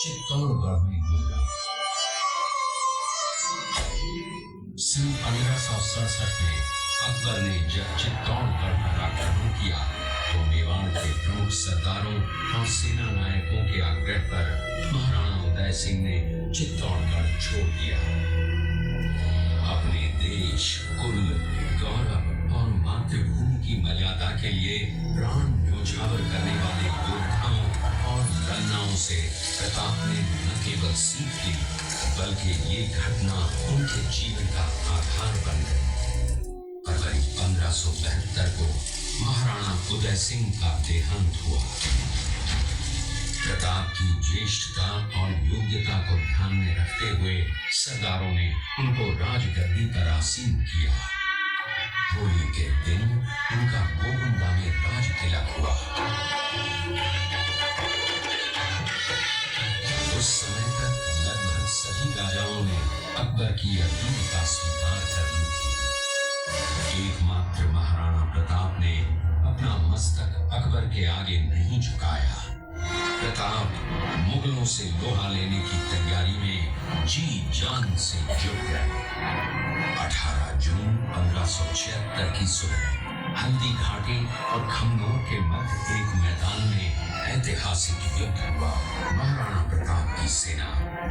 चित्तौड़गढ़ में गुजरा। सन 1567 में अकबर ने जब चित्तौड़गढ़ पर आक्रमण किया तो मेवाड़ के प्रमुख सरदारों और सेना नायकों के आग्रह पर महाराणा उदय सिंह ने चित्तौड़गढ़ छोड़ दिया। अपने देश, कुल, गौरव और मातृभूमि की मर्यादा के लिए प्राण न्योछावर करने वाले योद्धाओं और रन्नाओं से प्रताप ने न केवल सीख ली बल्कि ये घटना उनके जीवन का आधार बन गई। फरवरी 1572 को महाराणा उदय सिंह का देहांत हुआ। प्रताप की ज्येष्ठता और योग्यता को ध्यान में रखते हुए सरदारों ने उनको राजगद्दी पर आसीन किया। होली के दिन उनका गोविंदा में राज तिलक हुआ। उस समय तक लगभग सभी राजाओं ने अकबर की अधीनता स्वीकार कर ली थी। एकमात्र महाराणा प्रताप ने अपना मस्तक अकबर के आगे नहीं झुकाया। प्रताप मुगलों से लोहा लेने की तैयारी में जी जान से जुट गए। 18 जून 1576 की सुबह हल्दी घाटी और खमनोर के मध्य एक मैदान में ऐतिहासिक युद्ध हुआ। महाराणा प्रताप की सेना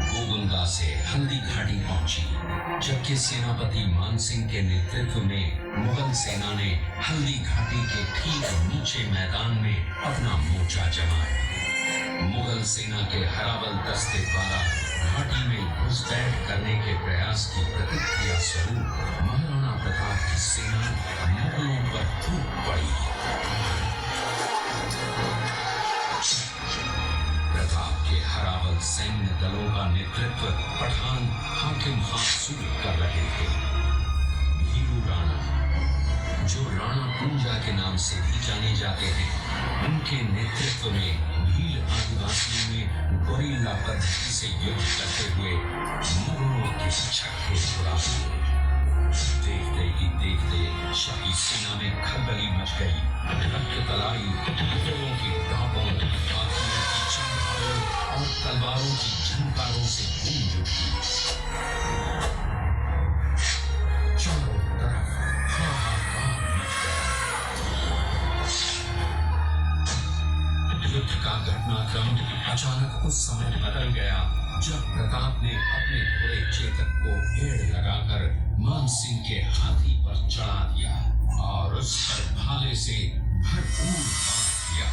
गोगुंदा से हल्दी घाटी पहुंची, जबकि सेनापति मानसिंह के नेतृत्व में मुगल सेना ने हल्दी घाटी के ठीक नीचे मैदान में अपना मोर्चा जमाया। मुगल सेना के हराबल दस्ते द्वारा घाटी में घुसपैठ करने के प्रयास की प्रतिक्रिया स्वरूप महाराणा प्रताप की सेना मुगलों पर टूट पड़ी। प्रताप के हराबल सैन्य दलों का नेतृत्व पठान हाकिम हासूर कर रहे थे। भीरू राणा, जो राणा कुंजा के नाम से भी जाने जाते हैं, उनके नेतृत्व में भील आदिवासियों ने गोरिल्ला पद्धति से युद्ध करते हुए मुगलों के छक्के छुड़ा दिए। देखते ही देखते शाही सेना में खलबली मच गई। रक्त तलाई, घोड़ों की टापों, हाथियों की चमकारों और तलवारों की झंकारों से गूंज उठी। चारों तरफ हाहाकार मच गया। युद्ध का घटनाक्रम अचानक उस समय बदल गया जब प्रताप ने अपने घोड़े चेतक को एड़ लगाकर मानसिंह के हाथी पर चढ़ा दिया और उस पर भाले से भरपूर वार किया।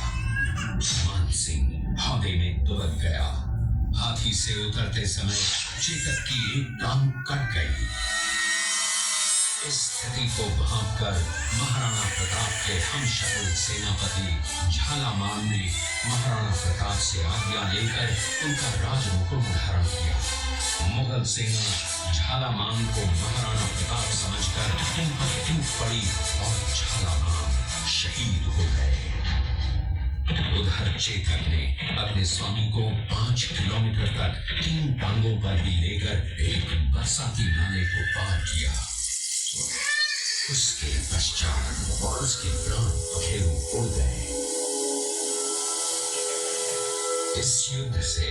मानसिंह हौदे में दुबक गया। हाथी से उतरते समय चेतक की एक टांग कट गई। इस स्थिति को भांपकर महाराणा प्रताप के हमशक्ल सेनापति झालामान ने महाराणा प्रताप से आज्ञा लेकर उनका राजमुकुट धारण किया। मुगल सेना झालामान को महाराणा प्रताप समझकर उन पर टूट पड़ी और झालामान शहीद हो गए। उधर चेतक ने अपने स्वामी को 5 किलोमीटर तक 3 टांगों पर भी लेकर एक बरसाती नाले को पार किया। उसके पश्चात उसके प्राण पखेरु उड़ गए। इस युद्ध से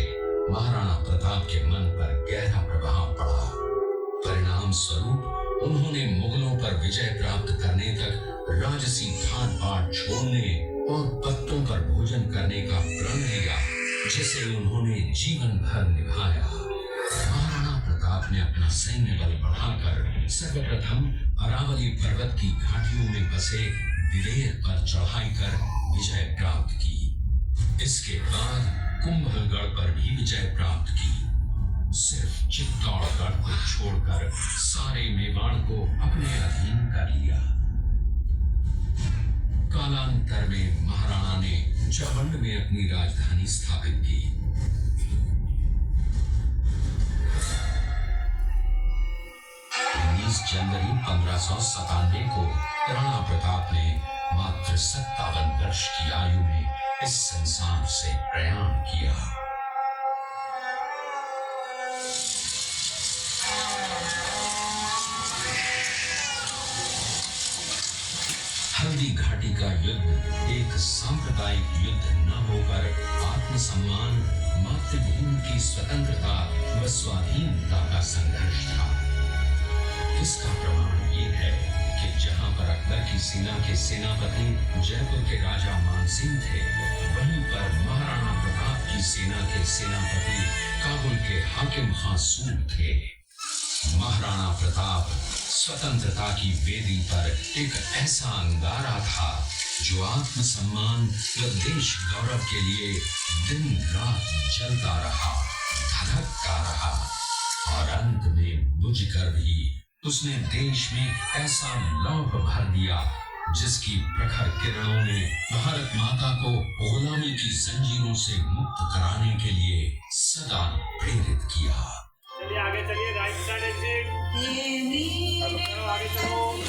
महाराणा प्रताप के मन पर गहरा प्रभाव पड़ा। परिणाम स्वरूप उन्होंने मुगलों पर विजय प्राप्त करने तक राजसी खान पान छोड़ने और पत्तों पर भोजन करने का प्रण लिया, जिसे उन्होंने जीवन भर निभाया। महाराणा प्रताप ने अपना सैन्य बल बढ़ाकर सर्वप्रथम अरावली पर्वत की घाटियों में बसे दिलेर पर चढ़ाई कर विजय प्राप्त की। इसके बाद कुंभलगढ़ पर भी विजय प्राप्त की। सिर्फ चित्तौड़गढ़ को छोड़कर सारे मेवाड़ को अपने अधीन कर लिया। कालांतर में महाराणा ने चावंड में अपनी राजधानी स्थापित की। 19 जनवरी 1597 को राणा प्रताप ने मात्र 57 वर्ष की आयु में इस संसार से प्रयाण किया। हल्दी घाटी का युद्ध एक सांप्रदायिक युद्ध न होकर आत्मसम्मान, मातृभूमि की की स्वतंत्रता व स्वाधीनता का संघर्ष था। इसका प्रमाण ये है कि जहां पर अकबर की सेना के सेनापति जयपुर के राजा मानसिंह थे, वहीं पर महाराणा प्रताप की सेना के सेनापति काबुल के हाकिम खां सूर थे। महाराणा प्रताप स्वतंत्रता की वेदी पर एक ऐसा अंगारा था जो आत्मसम्मान व देश गौरव के लिए दिन रात जलता रहा, धधकता रहा और अंत में बुझकर भी उसने देश में ऐसा लौह भर दिया जिसकी प्रखर किरणों ने भारत माता को गुलामी की जंजीरों से मुक्त कराने के लिए सदा प्रेरित किया। चलिए आगे चलिए, राइट साइड एग्जिट। आगे चलो।